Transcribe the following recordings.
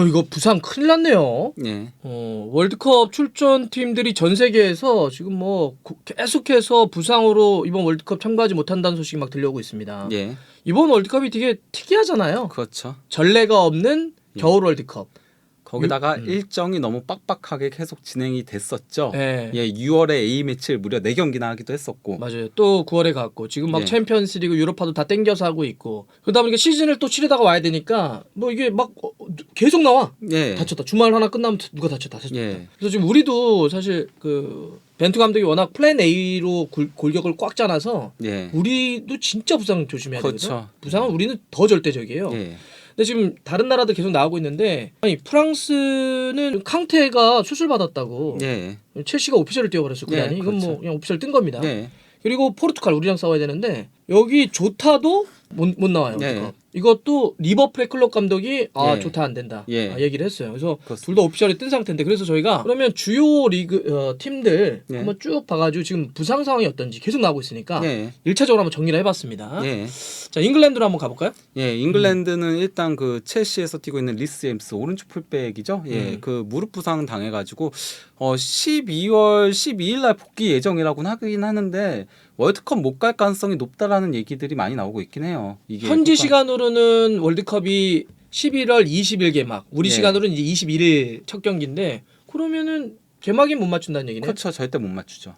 이거 부상 큰일 났네요. 예. 월드컵 출전 팀들이 전 세계에서 지금 뭐 계속해서 부상으로 이번 월드컵 참가하지 못한다는 소식이 막 들려오고 있습니다. 예. 이번 월드컵이 되게 특이하잖아요. 그렇죠. 전례가 없는 겨울 월드컵. 거기다가 일정이 너무 빡빡하게 계속 진행이 됐었죠. 네. 예, 6월에 A 매치를 무려 4경기나 하기도 했었고. 맞아요. 또 9월에 갔고 지금 막 예. 챔피언스리그 유로파도 다 땡겨서 하고 있고 그러다 보니까 시즌을 또 치르다가 와야 되니까 뭐 이게 막 계속 나와. 예. 다쳤다. 주말 하나 끝나면 누가 다쳤다. 예. 그래서 지금 우리도 사실 그 벤투 감독이 워낙 플랜 A로 골격을 꽉 짜놔서 예. 우리도 진짜 부상 조심해야 그렇죠. 되거든요. 부상은 우리는 더 절대적이에요. 예. 근데 지금 다른 나라도 계속 나오고 있는데 아니 프랑스는 캉테가 수술 받았다고 예. 첼시가 오피셜을 뛰어버렸어. 예, 구단이. 이건 뭐 그렇죠. 그냥 오피셜 뜬 겁니다. 예. 그리고 포르투갈 우리랑 싸워야 되는데 여기 조타도 못 나와요. 네. 이것도 리버풀의 클럽 감독이 예. 조타 안 된다 예. 얘기를 했어요. 그래서 그렇습니다. 둘 다 오피셜이 뜬 상태인데 그래서 저희가 그러면 주요 리그 팀들 예. 한번 쭉 봐가지고 지금 부상 상황이 어떤지 계속 나오고 있으니까 예. 1차적으로 한번 정리를 해봤습니다. 예. 자 잉글랜드로 한번 가볼까요? 예, 잉글랜드는 일단 그 첼시에서 뛰고 있는 리스 제임스 오른쪽 풀백이죠. 예, 그 무릎 부상 당해가지고 12월 12일 날 복귀 예정이라고는 하긴 하는데 월드컵 못 갈 가능성이 높다라는 얘기들이 많이 나오고 있긴 해요. 이게 현지 시간으로는 월드컵이 11월 20일 개막, 우리 예. 시간으로는 이제 21일 첫 경기인데 그러면은 개막이 못 맞춘다는 얘기네. 그렇죠, 절대 못 맞추죠.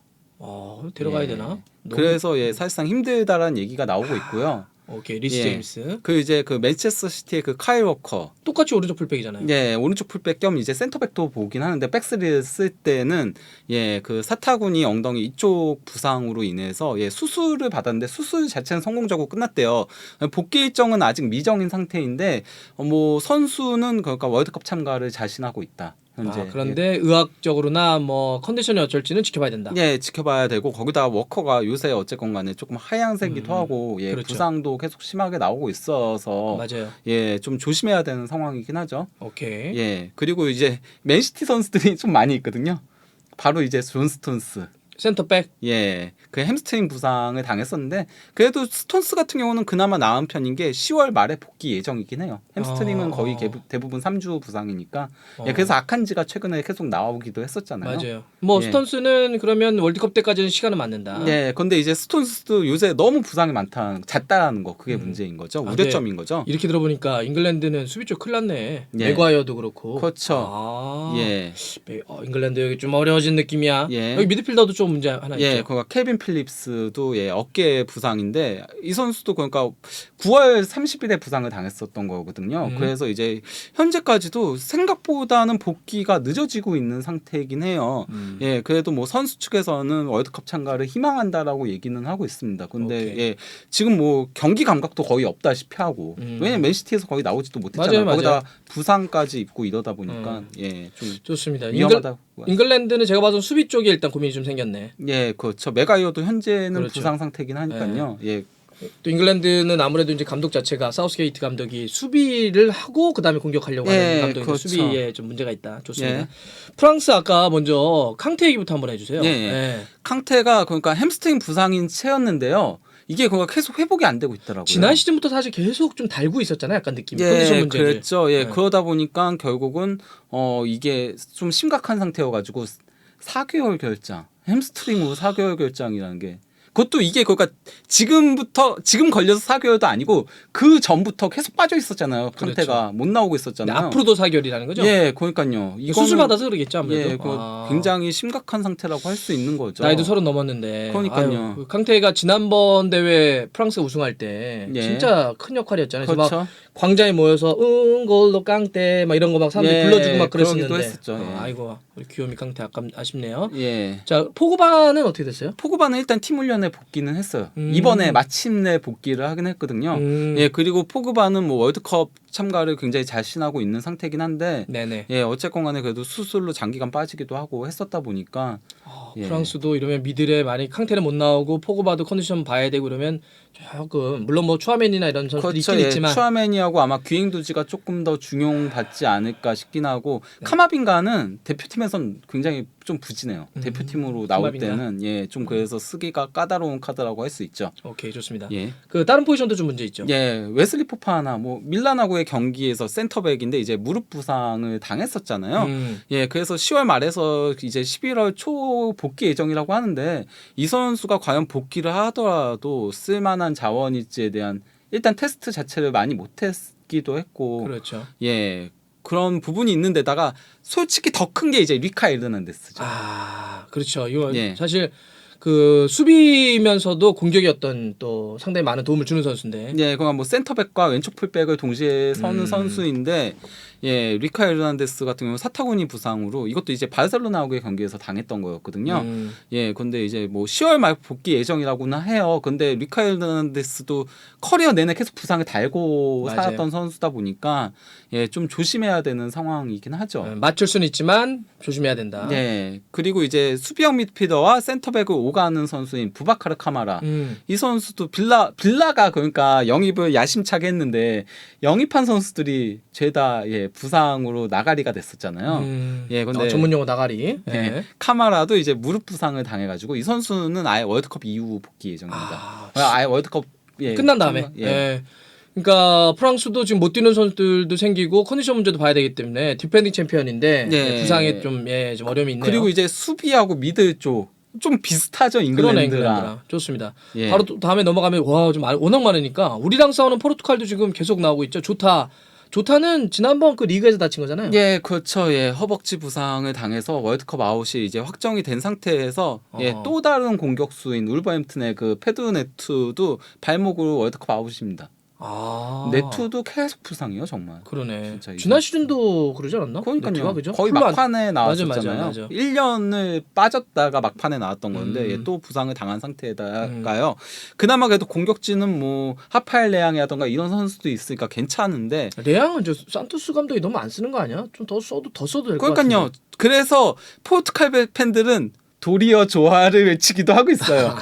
데려가야 예. 되나? 그래서 사실상 힘들다라는 얘기가 나오고 있고요. 오케이 리스 예. 제임스 그 이제 그 맨체스터 시티의 그 카일 워커, 똑같이 오른쪽 풀백이잖아요. 예, 오른쪽 풀백 겸 이제 센터백도 보긴 하는데 백스리를 쓸 때는 그 사타구니 엉덩이 이쪽 부상으로 인해서 수술을 받았는데 수술 자체는 성공적으로 끝났대요. 복귀 일정은 아직 미정인 상태인데 뭐 선수는 그러니까 월드컵 참가를 자신하고 있다. 현재. 그런데 의학적으로나 뭐 컨디션이 어쩔지는 지켜봐야 된다. 예, 지켜봐야 되고 거기다 워커가 요새 어쨌건 간에 조금 하향세기도 하고 그렇죠. 부상도 계속 심하게 나오고 있어서 맞아요. 좀 조심해야 되는 상황이긴 하죠. 오케이. 예, 그리고 이제 맨시티 선수들이 좀 많이 있거든요. 바로 이제 존 스톤스. 센터백. 예, 그 햄스트링 부상을 당했었는데 그래도 스톤스 같은 경우는 그나마 나은 편인 게 10월 말에 복귀 예정이긴 해요. 햄스트링은 거의 대부분 3주 부상이니까. 그래서 아칸지가 최근에 계속 나오기도 했었잖아요. 맞아요. 뭐 예. 스톤스는 그러면 월드컵 때까지는 시간을 맞는다. 네, 근데 이제 스톤스도 요새 너무 부상이 잦다라는 거 그게 문제인 거죠. 우려점인 거죠. 이렇게 들어보니까 잉글랜드는 수비 쪽 큰일 났네. 예. 맥과이어도 그렇고. 그렇죠. 예. 잉글랜드 여기 좀 어려워진 느낌이야. 예. 여기 미드필더도 좀 문제 하나 있죠. 그러니까 케빈 필립스도 어깨 부상인데 이 선수도 그러니까 9월 30일에 부상을 당했었던 거거든요. 그래서 이제 현재까지도 생각보다는 복귀가 늦어지고 있는 상태이긴 해요. 그래도 뭐 선수 측에서는 월드컵 참가를 희망한다라고 얘기는 하고 있습니다. 근데 지금 뭐 경기 감각도 거의 없다시피 하고 왜냐면 맨시티에서 거의 나오지도 못했잖아요. 맞아요. 거기다 부상까지 입고 이러다 보니까 좀 좋습니다. 위험하다고. 잉글랜드는 제가 봐도 수비 쪽에 일단 고민이 좀 생겼네. 예, 그렇죠. 메가이어도 현재는 그렇죠. 부상 상태긴 하니까요. 예. 또 잉글랜드는 아무래도 이제 감독 자체가 사우스게이트 감독이 수비를 하고 그다음에 공격하려고 하는 감독인데 그렇죠. 수비에 좀 문제가 있다. 좋습니다. 예. 프랑스 아까 먼저 캉테 얘기부터 한번 해주세요. 예. 캉테가 그러니까 햄스트링 부상인 채였는데요. 이게 그러니까 계속 회복이 안 되고 있더라고요. 지난 시즌부터 사실 계속 좀 달고 있었잖아요. 약간 느낌이. 컨디션 문제를. 그랬죠. 그러다 보니까 결국은 이게 좀 심각한 상태여가지고 4개월 결장, 햄스트링으로 4개월 결장이라는 게 그것도 이게 그러니까 지금 걸려서 4개월도 아니고 그 전부터 계속 빠져 있었잖아요. 캉테가 그렇죠. 못 나오고 있었잖아요. 앞으로도 4개월이라는 거죠? 그러니까요. 수술 받아서 그러겠죠 아무래도. 굉장히 심각한 상태라고 할 수 있는 거죠. 나이도 30 넘었는데. 그러니까요. 그 캉테가 지난번 대회 프랑스 우승할 때 진짜 큰 역할이었잖아요. 그렇죠. 막 광장에 모여서 응골로 깡테 막 이런 거 막 사람들 불러주고 막 그랬었는데. 했었죠. 아이고 우리 귀요미 깡테 아쉽네요. 예. 자 포그바는 어떻게 됐어요? 포그바는 일단 팀 훈련에 복귀는 했어요. 이번에 마침내 복귀를 하긴 했거든요. 그리고 포그바는 뭐 월드컵 참가를 굉장히 자신하고 있는 상태긴 한데, 네네. 어쨌건 간에 그래도 수술로 장기간 빠지기도 하고 했었다 보니까 프랑스도 이러면 미들에 많이 캉테는 못 나오고 포그바도 컨디션 봐야 되고 이러면 조금 물론 뭐 추아멘이나 이런 선수들이 있긴 있지만 추아멘이하고 아마 귀행두지가 조금 더 중용받지 않을까 싶긴 하고 카마빈가는 대표팀에선 굉장히 좀 부진해요. 대표팀으로 나올 팀합인가? 때는 예, 좀 그래서 쓰기가 까다로운 카드라고 할 수 있죠. 오케이 좋습니다. 예. 그 다른 포지션도 좀 문제 있죠. 예, 웨슬리 포파나 뭐 밀란하고의 경기에서 센터백인데 이제 무릎 부상을 당했었잖아요. 예, 그래서 10월 말에서 이제 11월 초 복귀 예정이라고 하는데 이 선수가 과연 복귀를 하더라도 쓸만한 자원일지에 대한 일단 테스트 자체를 많이 못했기도 했고, 그렇죠. 예. 그런 부분이 있는데다가 솔직히 더 큰 게 이제 리카 에르난데스죠. 아 그렇죠. 이거 예. 사실 그 수비면서도 공격이었던 또 상당히 많은 도움을 주는 선수인데. 예, 그러니까 뭐 센터백과 왼쪽 풀백을 동시에 서는 선수인데, 예, 리카 에르난데스 같은 경우 사타구니 부상으로 이것도 이제 바르셀로나하고의 경기에서 당했던 거였거든요. 예, 근데 이제 뭐 10월 말 복귀 예정이라고는 해요. 근데 리카 에르난데스도 커리어 내내 계속 부상을 달고 맞아요. 살았던 선수다 보니까 예, 좀 조심해야 되는 상황이긴 하죠. 맞출 수는 있지만 조심해야 된다. 네, 그리고 이제 수비형 미드필더와 센터백을 오가는 선수인 부바카르 카마라. 이 선수도 빌라가 그러니까 영입을 야심차게 했는데 영입한 선수들이 죄다 예, 부상으로 나가리가 됐었잖아요. 예, 근데 전문 용어 나가리. 예, 예. 카마라도 이제 무릎 부상을 당해가지고 이 선수는 아예 월드컵 이후 복귀 예정입니다. 아예 월드컵 예, 끝난 다음에. 예. 예. 그러니까 프랑스도 지금 못 뛰는 선수들도 생기고 컨디션 문제도 봐야 되기 때문에 디펜딩 챔피언인데 예. 부상에 좀 어려움이 있네요. 그리고 이제 수비하고 미드 쪽 좀 비슷하죠 잉글랜드랑. 잉글랜드랑. 좋습니다. 예. 바로 또 다음에 넘어가면 와 좀 워낙 많으니까 우리랑 싸우는 포르투갈도 지금 계속 나오고 있죠. 조타는 지난번 그 리그에서 다친 거잖아요. 예, 그렇죠. 예, 허벅지 부상을 당해서 월드컵 아웃이 이제 확정이 된 상태에서 예, 또 다른 공격수인 울버햄튼의 그 페드네투도 발목으로 월드컵 아웃입니다. 네투도 계속 부상이요, 정말. 그러네. 진짜 지난 시즌도 그러지 않았나? 그러니까요. 네투가, 그죠? 거의 풀로 막판에 나왔었잖아요. 맞아. 1년을 빠졌다가 막판에 나왔던 건데 예, 또 부상을 당한 상태에다가요. 그나마 그래도 공격진은 뭐 하파엘 레앙이라던가 이런 선수도 있으니까 괜찮은데 레앙은 저 산토스 감독이 너무 안 쓰는 거 아니야? 좀 더 써도 될 것 같은데. 그러니까요. 그래서 포르투갈 팬들은 도리어 조화를 외치기도 하고 있어요.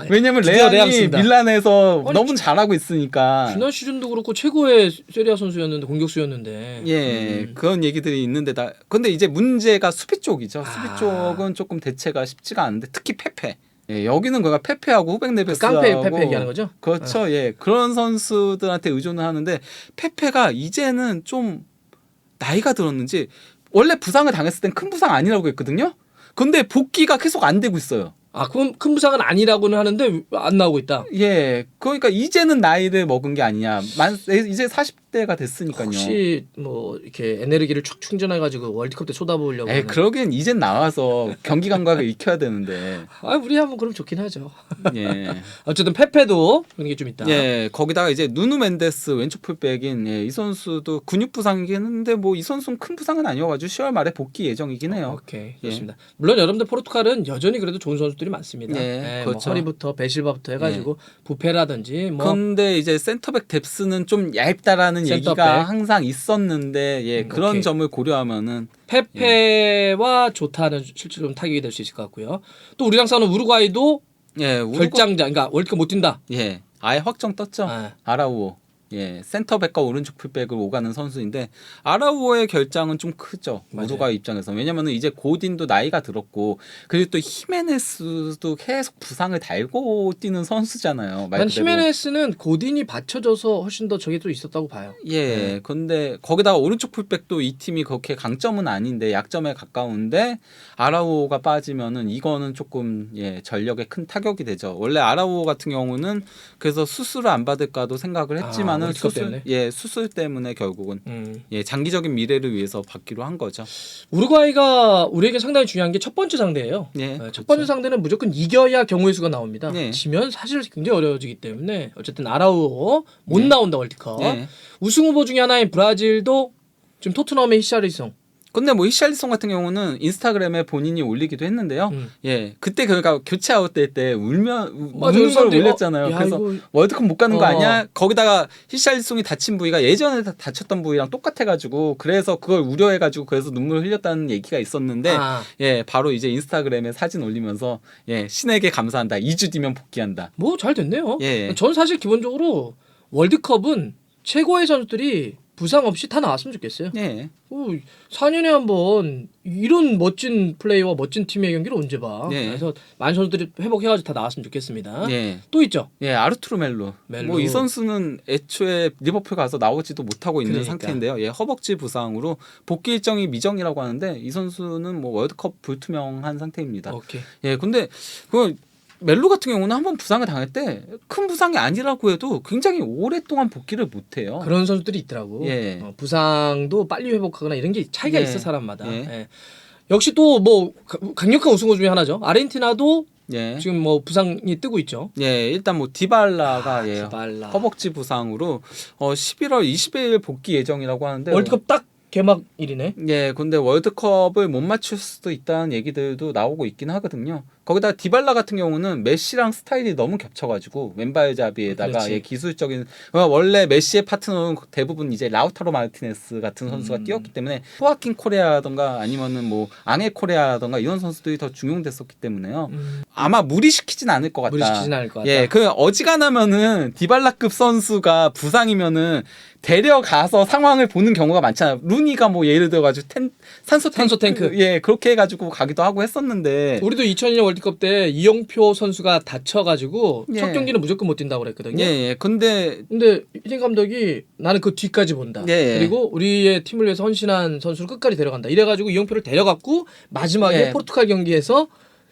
왜냐면 레앙이 밀란에서 너무 잘하고 있으니까. 지난 시즌도 그렇고 최고의 세리아 선수였는데 공격수였는데. 예, 그런 얘기들이 있는데 근데 이제 문제가 수비 쪽이죠. 수비 쪽은 조금 대체가 쉽지가 않은데 특히 페페. 예, 여기는 그가 페페하고 후백 네베스하고 페페 얘기하는 거죠? 그렇죠. 예, 그런 선수들한테 의존을 하는데 페페가 이제는 좀 나이가 들었는지 원래 부상을 당했을 땐 큰 부상 아니라고 했거든요. 근데 복귀가 계속 안 되고 있어요. 큰 부상은 아니라고는 하는데 안 나오고 있다. 예, 그러니까 이제는 나이를 먹은 게 아니냐. 이제 40대가 됐으니까요. 혹시 뭐 이렇게 에너지를 쭉 충전해가지고 월드컵 때 쏟아부으려고. 그러기엔 이젠 나와서 경기 감각을 익혀야 되는데. 우리 한번 그럼 좋긴 하죠. 예. 어쨌든 페페도 그런 게 좀 있다. 예, 거기다가 이제 누누 멘데스 왼쪽 풀백인 이 선수도 근육 부상이긴 했는데 뭐 이 선수는 큰 부상은 아니어가지고 10월 말에 복귀 예정이긴 해요. 오케이, 좋습니다. 물론 여러분들 포르투갈은 여전히 그래도 좋은 선수들이 많습니다. 그렇죠. 뭐 허리부터 베실바부터 해가지고 부페라든지 뭐. 근데 이제 센터백 뎁스는 좀 얇다라는 얘기가 항상 있었는데 그런 오케이. 점을 고려하면은 페페와 조타는 실제로 좀 타격이 될 수 있을 것 같고요. 또 우리랑 싸우는 우루과이도 결장자, 그러니까 월드컵 못 뛴다. 예, 아예 확정 떴죠. 아라우오. 예, 센터백과 오른쪽 풀백을 오가는 선수인데 아라우오의 결장은 좀 크죠. 우루과이 입장에서. 왜냐면은 이제 고딘도 나이가 들었고 그리고 또 히메네스도 계속 부상을 달고 뛰는 선수잖아요. 난 히메네스는 고딘이 받쳐줘서 훨씬 더 저게 또 있었다고 봐요. 예, 근데 거기다가 오른쪽 풀백도 이 팀이 그렇게 강점은 아닌데 약점에 가까운데 아라우오가 빠지면은 이거는 조금 전력에 큰 타격이 되죠. 원래 아라우오 같은 경우는 그래서 수술을 안 받을까도 생각을 했지만 수술 때문에 결국은 장기적인 미래를 위해서 받기로 한 거죠. 우루과이가 우리에게 상당히 중요한 게 첫 번째 상대예요. 첫 번째 상대는 무조건 이겨야 경우의 수가 나옵니다. 지면 사실 굉장히 어려워지기 때문에 어쨌든 아라우오 못 나온다 월드컵. 우승 후보 중에 하나인 브라질도 지금 토트넘의 히샤리송. 근데 뭐 히샬리송 같은 경우는 인스타그램에 본인이 올리기도 했는데요. 그때 그러니까 교체 아웃될 때 우는 걸 올렸잖아요. 그래서 월드컵 못 가는 거 아니야? 거기다가 히샬리송이 다친 부위가 예전에 다쳤던 부위랑 똑같아가지고 그래서 그걸 우려해가지고 그래서 눈물을 흘렸다는 얘기가 있었는데 바로 이제 인스타그램에 사진 올리면서 신에게 감사한다. 2주 뒤면 복귀한다. 뭐 잘 됐네요. 전 사실 기본적으로 월드컵은 최고의 선수들이 부상 없이 다 나왔으면 좋겠어요. 예. 4년에 한 번 이런 멋진 플레이와 멋진 팀의 경기를 언제 봐. 예. 그래서 많은 선수들이 회복해가지고 다 나왔으면 좋겠습니다. 예. 또 있죠. 예, 아르투르 멜로. 뭐 이 선수는 애초에 리버풀 가서 나오지도 못하고 있는 상태인데요. 예, 허벅지 부상으로 복귀 일정이 미정이라고 하는데 이 선수는 뭐 월드컵 불투명한 상태입니다. 오케이. 예, 근데 그 멜로 같은 경우는 한번 부상을 당할 때 큰 부상이 아니라고 해도 굉장히 오랫동안 복귀를 못해요. 그런 선수들이 있더라고. 예. 부상도 빨리 회복하거나 이런 게 차이가 예. 있어 사람마다. 예. 예. 역시 또 뭐 강력한 우승국 중에 하나죠. 아르헨티나도 예. 지금 뭐 부상이 뜨고 있죠. 예, 일단 뭐 디발라가 디발라. 허벅지 부상으로 11월 20일 복귀 예정이라고 하는데 월드컵 딱 개막일이네. 예, 근데 월드컵을 못 맞출 수도 있다는 얘기들도 나오고 있긴 하거든요. 거기다 디발라 같은 경우는 메시랑 스타일이 너무 겹쳐가지고 왼발잡이에다가 예, 기술적인 원래 메시의 파트너는 대부분 이제 라우타로 마르티네스 같은 선수가 뛰었기 때문에 호아킨 코레아라던가 아니면은 뭐 앙헬 코레아라던가 이런 선수들이 더 중용됐었기 때문에요. 아마 무리시키진 않을 것 같다. 무리시키진 않을 것 같다. 예, 그 어지간하면은 디발라급 선수가 부상이면은 데려가서 상황을 보는 경우가 많잖아요. 루니가 뭐 예를 들어가지고 산소 탱크 예 그렇게 해가지고 가기도 하고 했었는데 우리도 2002년 월드컵 때 이영표 선수가 다쳐가지고 예. 첫 경기는 무조건 못 뛴다고 그랬거든요. 예, 근데 히딩 감독이 나는 그 뒤까지 본다. 예. 그리고 우리의 팀을 위해서 헌신한 선수를 끝까지 데려간다. 이래가지고 이영표를 데려갔고 마지막에 포르투갈 경기에서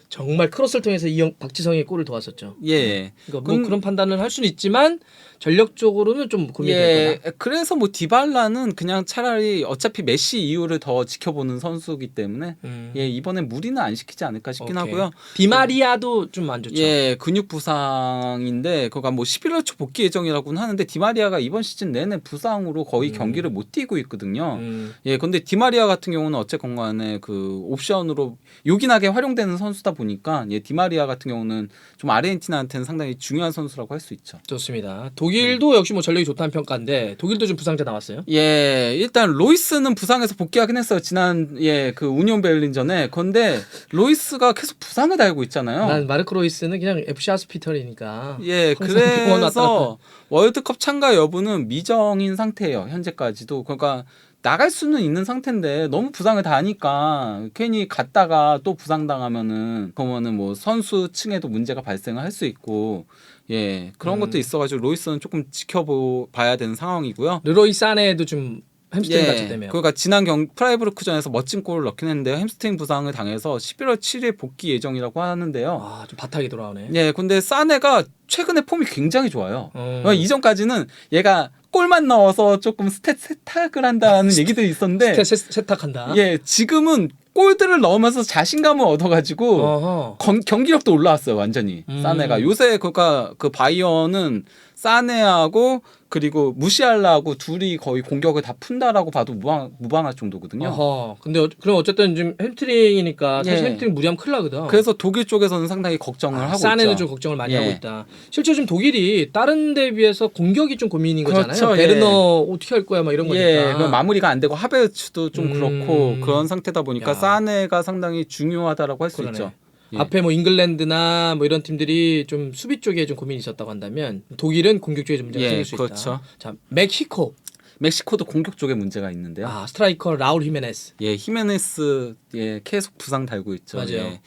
정말 크로스를 통해서 박지성의 골을 도왔었죠. 예. 그러니까 뭐 그런 판단을 할 수는 있지만 전력적으로는 좀 고민이 될 거다. 그래서 뭐 디발라는 그냥 차라리 어차피 메시 이후를 더 지켜보는 선수이기 때문에 예, 이번엔 무리는 안 시키지 않을까 싶긴 하고요. 디마리아도 좀 안 좋죠. 예, 근육 부상인데 그가 뭐 11월 초 복귀 예정이라고는 하는데 디마리아가 이번 시즌 내내 부상으로 거의 경기를 못 뛰고 있거든요. 예, 근데 디마리아 같은 경우는 어쨌건 간에 그 옵션으로 요긴하게 활용되는 선수다 보니까 예, 디마리아 같은 경우는 좀 아르헨티나한테는 상당히 중요한 선수라고 할 수 있죠. 좋습니다. 독일도 역시 뭐 전력이 좋다는 평가인데 독일도 좀 부상자 나왔어요? 예, 일단 로이스는 부상에서 복귀하긴 했어요. 지난 그 우니온 베를린전에. 근데 로이스가 계속 부상을 달고 있잖아요. 난 마르코 로이스는 그냥 FC 하스피털이니까. 예, 그래서 월드컵 참가 여부는 미정인 상태예요. 현재까지도. 그러니까 나갈 수는 있는 상태인데 너무 부상을 다 하니까 괜히 갔다가 또 부상당하면은 그러면은 뭐 선수 층에도 문제가 발생을 할 수 있고 예 그런 것도 있어가지고 로이스는 조금 지켜봐야 되는 상황이고요. 르로이 사네도 좀 햄스트링 다쳤다며요. 그러니까 지난 프라이부르크전에서 멋진 골을 넣긴 했는데요. 햄스트링 부상을 당해서 11월 7일 복귀 예정이라고 하는데요. 아, 좀 바닥이 돌아오네. 예, 근데 사네가 최근에 폼이 굉장히 좋아요. 이전까지는 얘가 골만 넣어서 조금 스탯 세탁을 한다는 얘기들이 있었는데 스탯 세탁한다. 예, 지금은 골들을 넣으면서 자신감을 얻어가지고 경기력도 올라왔어요 완전히. 사네가 요새 그러니까 그 바이언은 사네하고 그리고 무시알라하고 둘이 거의 공격을 다 푼다라고 봐도 무방할 정도거든요. 어허. 근데 그럼 어쨌든 지금 햄스트링이니까 사실 햄스트링 무리하면 큰일 나거든. 그래서 독일 쪽에서는 상당히 걱정을 하고 있죠. 사네는 좀 걱정을 많이 하고 있다. 실제 지금 독일이 다른 데 비해서 공격이 좀 고민인 거잖아요. 그렇죠, 베르너 어떻게 할 거야 막 이런 거니까. 마무리가 안 되고 하베르츠도 좀 그렇고 그런 상태다 보니까 사네가 상당히 중요하다라고 할 수 있죠. 예. 앞에 뭐 잉글랜드나 뭐 이런 팀들이 좀 수비 쪽에 좀 고민이 있었다고 한다면 독일은 공격 쪽에 좀 문제가 생길 수 있다. 자, 멕시코도 공격 쪽에 문제가 있는데요. 아, 스트라이커 라울 히메네스. 예, 히메네스 계속 부상 달고 있죠. 맞아요. 예.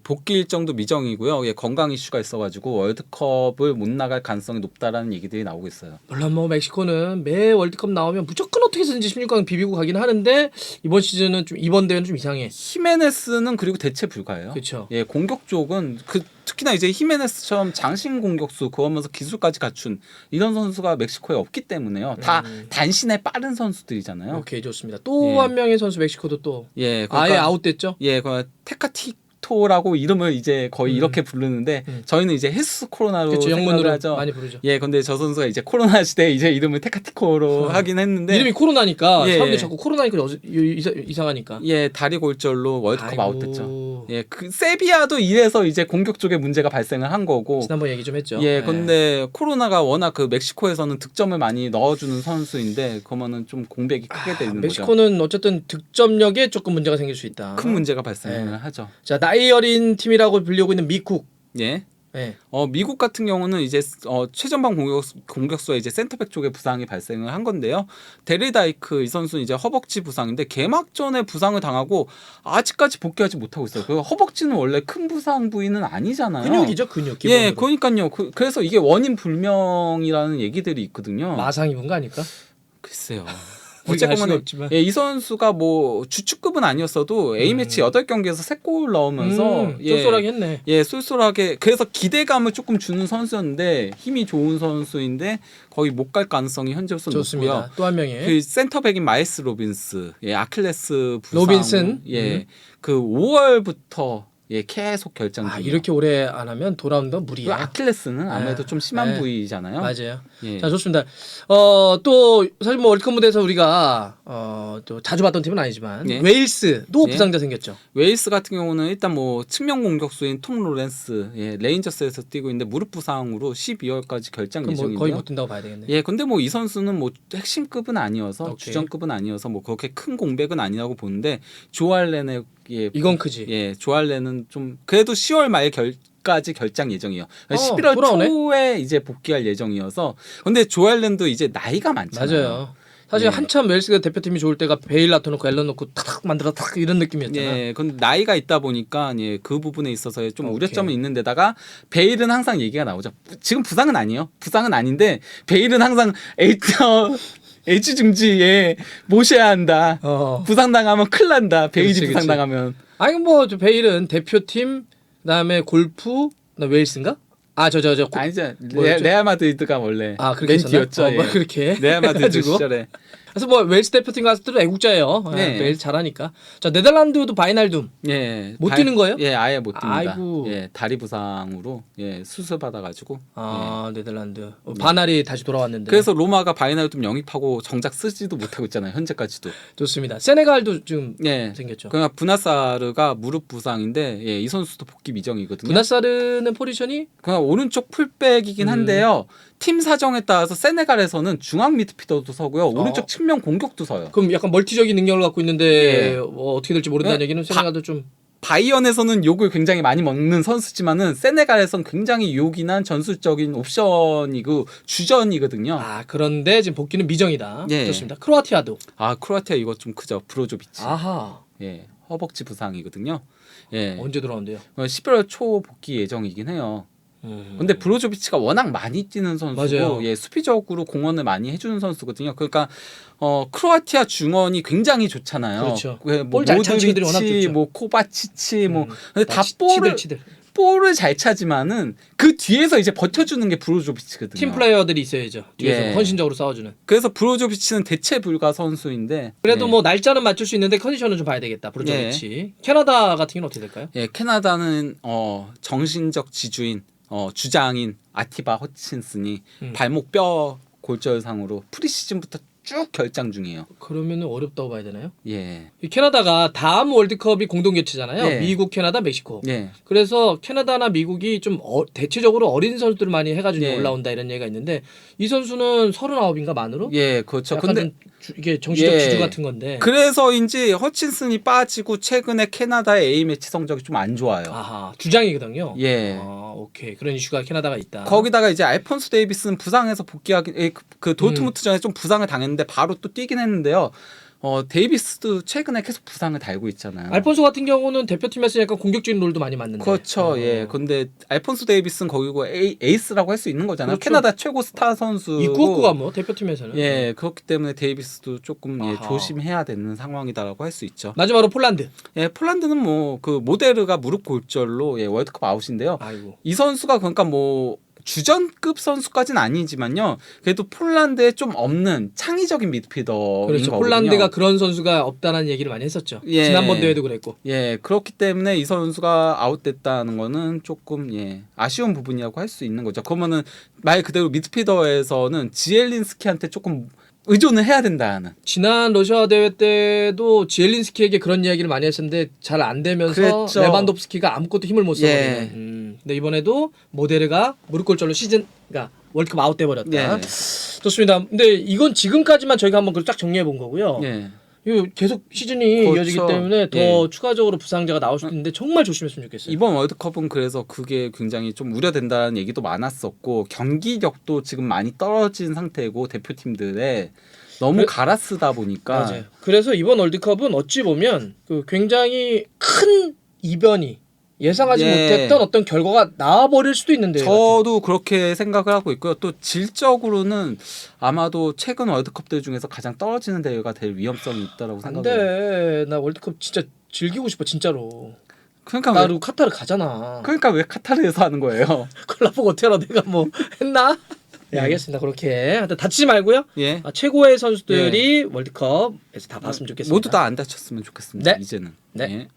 복귀 일정도 미정이고요. 예, 건강 이슈가 있어가지고 월드컵을 못 나갈 가능성이 높다라는 얘기들이 나오고 있어요. 물론 뭐 멕시코는 매 월드컵 나오면 무조건 어떻게 해서든지 16강 비비고 가긴 하는데 이번 시즌은 좀 이번 대회는 좀 이상해. 히메네스는 그리고 대체 불가예요. 그렇죠. 예, 공격 쪽은 특히나 이제 히메네스처럼 장신 공격수 그러면서 기술까지 갖춘 이런 선수가 멕시코에 없기 때문에요. 다 단신에 빠른 선수들이잖아요. 오케이, 좋습니다. 또 한 명의 선수 멕시코도 또 그러니까, 아예 아웃됐죠. 예, 그 테카티토라고 이름을 이제 거의 이렇게 부르는데 저희는 이제 헤수스 코로나로 그렇죠, 영문으로 하죠. 많이 부르죠. 예, 근데 저 선수가 이제 코로나 시대에 이제 이름을 테카티코로 하긴 했는데 이름이 코로나니까 사람들이 자꾸 코로나니까 이상하니까. 예, 다리 골절로 월드컵 아웃됐죠. 예, 그 세비야도 이래서 이제 공격 쪽에 문제가 발생을 한 거고. 지난번 얘기 좀 했죠. 예, 근데 코로나가 워낙 그 멕시코에서는 득점을 많이 넣어주는 선수인데 그러면은 좀 공백이 크게 되는 거죠. 멕시코는 어쨌든 득점력에 조금 문제가 생길 수 있다. 큰 문제가 발생을 하죠. 자, 나이 어린 팀이라고 불리고 있는 미국. 예. 네. 미국 같은 경우는 이제 최전방 공격수에 이제 센터백 쪽에 부상이 발생을 한 건데요. 데리다이크 이 선수는 이제 허벅지 부상인데 개막전에 부상을 당하고 아직까지 복귀하지 못하고 있어요. 그 허벅지는 원래 큰 부상 부위는 아니잖아요. 근육이죠, 근육. 기본으로. 예, 그러니까요. 그래서 이게 원인 불명이라는 얘기들이 있거든요. 마상 입은 거 아닐까? 글쎄요. 어쨌건 예, 이 선수가 뭐 주축급은 아니었어도 A매치 8경기에서 3골 넣으면서 쏠쏠하게 했네. 예, 쏠쏠하게 그래서 기대감을 조금 주는 선수였는데 힘이 좋은 선수인데 거의 못 갈 가능성이 현재로서 높고요. 또 한 명의 그 센터백인 마일스 로빈스, 예, 아킬레스 부상, 로빈슨, 예, 그 5월부터 예, 계속 결정 중이에요. 이렇게 오래 안 하면 돌아오는 건 무리야. 아킬레스는 아무래도 좀 심한 부위잖아요. 맞아요. 예. 자, 좋습니다. 또 사실 뭐 월드컵 무대에서 우리가 또 자주 봤던 팀은 아니지만 예. 웨일스도 예. 부상자 생겼죠. 웨일스 같은 경우는 일단 뭐 측면 공격수인 톰 로렌스, 예, 레인저스에서 뛰고 있는데 무릎 부상으로 12월까지 결장 그럼 뭐 예정인데요. 거의 못 뛴다고 봐야 되겠네. 예, 근데 뭐 이 선수는 뭐 핵심급은 아니어서 오케이. 주전급은 아니어서 뭐 그렇게 큰 공백은 아니라고 보는데 조알렌의 이건 크지. 예, 조알렌은 좀 그래도 10월 말까지 결장 예정이에요. 11월 돌아오네? 초에 이제 복귀할 예정이어서 근데 조알렌도 이제 나이가 많잖아요. 맞아요. 사실 예. 한참 웨일스가 대표팀이 좋을 때가 베일 놔둬놓고 앨런 놓고 탁 만들어 탁 이런 느낌이었잖아. 예, 근데 나이가 있다 보니까 예, 그 부분에 있어서 좀 오케이. 우려점은 있는데다가 베일은 항상 얘기가 나오죠. 지금 부상은 아니에요. 부상은 아닌데 베일은 항상 H 중지에 모셔야 한다. 부상 당하면 큰일 난다. 베일이 그치, 부상 당하면. 아니 뭐 베일은 대표팀 그다음에 골프 나 웨일스인가? 아니죠. 뭐였죠? 레알 마드리드가 원래 그렇게 맨티였죠. 뭐 그렇게 레알 마드리드 해가지고. 시절에. 그래서 뭐 웨일스 대표팀 갔을 때도 애국자예요. 네. 웨일스 잘하니까. 자 네덜란드도 바이날둠 예, 못 뛰는 거예요? 예, 아예 못 뜁니다. 아이고. 예, 다리 부상으로 예, 수술 받아가지고. 네덜란드 바날이 다시 돌아왔는데. 그래서 로마가 바이날둠 영입하고 정작 쓰지도 못하고 있잖아요. 현재까지도. 좋습니다. 세네갈도 지금 예, 생겼죠. 그냥 부나사르가 무릎 부상인데 예, 이 선수도 복귀 미정이거든요. 부나사르는 포지션이 그냥 오른쪽 풀백이긴 한데요. 팀 사정에 따라서 세네갈에서는 중앙 미드필더도 서고요. 오른쪽 측면 공격도 서요. 그럼 약간 멀티적인 능력을 갖고 있는데 예. 어떻게 될지 모른다는 얘기는 세네갈도 좀 바이언에서는 욕을 굉장히 많이 먹는 선수지만은 세네갈에서는 굉장히 유혹이난 전술적인 옵션이고 주전이거든요. 그런데 지금 복귀는 미정이다. 예. 좋습니다. 크로아티아도. 크로아티아 이거 좀 크죠. 브로조비치. 아하. 예, 허벅지 부상이거든요. 예, 언제 돌아온대요? 11월 초 복귀 예정이긴 해요. 근데 브로조비치가 워낙 많이 뛰는 선수고 맞아요. 예, 수비적으로 공헌을 많이 해주는 선수거든요. 그러니까 크로아티아 중원이 굉장히 좋잖아요. 그렇죠. 뭐 볼잘 차는 친구들이 워낙 모드리치, 좋죠. 뭐 코바치치, 뭐 근데 다 치들. 볼을 잘 차지만은 그 뒤에서 이제 버텨주는 게 브로조비치거든요. 팀 플레이어들이 있어야죠. 뒤에서 예. 헌신적으로 싸워주는. 그래서 브로조비치는 대체 불가 선수인데 그래도 예. 뭐 날짜는 맞출 수 있는데 컨디션은 좀 봐야 되겠다. 브로조비치. 캐나다 같은 경우는 어떻게 될까요? 예, 캐나다는 정신적 지주인 주장인 아티바 허친슨이 발목 뼈 골절상으로 프리시즌부터 쭉 결장 중이에요. 그러면은 어렵다고 봐야 되나요? 예. 이 캐나다가 다음 월드컵이 공동 개최잖아요. 예. 미국, 캐나다, 멕시코. 예. 그래서 캐나다나 미국이 좀 대체적으로 어린 선수들을 많이 해가지고 예. 올라온다 이런 얘기가 있는데 이 선수는 39인가 만으로? 예, 그렇죠. 약간 근데 이게 정신적 예. 지주 같은 건데. 그래서인지 허친슨이 빠지고 최근에 캐나다의 A 매치 성적이 좀 안 좋아요. 아하, 주장이거든요. 예. 오케이. 그런 이슈가 캐나다가 있다. 거기다가 이제 알폰소 데이비스는 부상해서 복귀하기 그 도트무트전에 좀 부상을 당했는데 바로 또 뛰긴 했는데요. 데이비스도 최근에 계속 부상을 달고 있잖아요. 알폰소 같은 경우는 대표팀에서 약간 공격적인 롤도 많이 맞는데. 그렇죠. 예. 근데 알폰소 데이비스는 거기고 에이스라고 할 수 있는 거잖아요. 그렇죠. 캐나다 최고 스타 선수. 이쿠오쿠가 뭐 대표팀에서는. 예, 그렇기 때문에 데이비스도 조금 아하. 조심해야 되는 상황이다라고 할 수 있죠. 마지막으로 폴란드. 예, 폴란드는 뭐 그 모데르가 무릎 골절로 월드컵 아웃인데요. 아이고. 이 선수가 그러니까 뭐 주전급 선수까지는 아니지만요. 그래도 폴란드에 좀 없는 창의적인 미드필더인 그렇죠. 거거든요. 폴란드가 그런 선수가 없다는 얘기를 많이 했었죠. 예. 지난번 대회도 그랬고. 예, 그렇기 때문에 이 선수가 아웃됐다는 거는 조금 아쉬운 부분이라고 할 수 있는 거죠. 그러면은 말 그대로 미드필더에서는 지엘린스키한테 조금 의존을 해야 된다는. 지난 러시아 대회 때도 지엘린스키에게 그런 이야기를 많이 했었는데 잘 안 되면서 그랬죠. 레반도프스키가 아무것도 힘을 못 써버리는. 예. 근데 이번에도 모데르가 무릎 골절로 그러니까 월드컵 아웃돼 버렸다. 예. 좋습니다. 근데 이건 지금까지만 저희가 한번 그걸 쫙 정리해 본 거고요. 예. 이거 계속 시즌이 그렇죠. 이어지기 때문에 더 추가적으로 부상자가 나올 수도 있는데 정말 조심했으면 좋겠어요. 이번 월드컵은 그래서 그게 굉장히 좀 우려된다는 얘기도 많았었고 경기력도 지금 많이 떨어진 상태고 대표팀들의 너무 갈아쓰다 보니까 맞아요. 그래서 이번 월드컵은 어찌 보면 그 굉장히 큰 이변이 예상하지 못했던 어떤 결과가 나와버릴 수도 있는데요. 저도 그렇게 생각을 하고 있고요. 또 질적으로는 아마도 최근 월드컵들 중에서 가장 떨어지는 대회가 될 위험성이 있다라고 생각해요. 안돼. 나 월드컵 진짜 즐기고 싶어 진짜로. 그러니까 나 그리고 카타르 가잖아. 그러니까 왜 카타르에서 하는 거예요? 그걸 나보고 어떻게 알아? 내가 뭐 했나? 네, 알겠습니다. 그렇게 하여튼 다치지 말고요. 예. 최고의 선수들이 월드컵에서 다 봤으면 좋겠습니다. 모두 다 안 다쳤으면 좋겠습니다. 네. 이제는. 네. 예.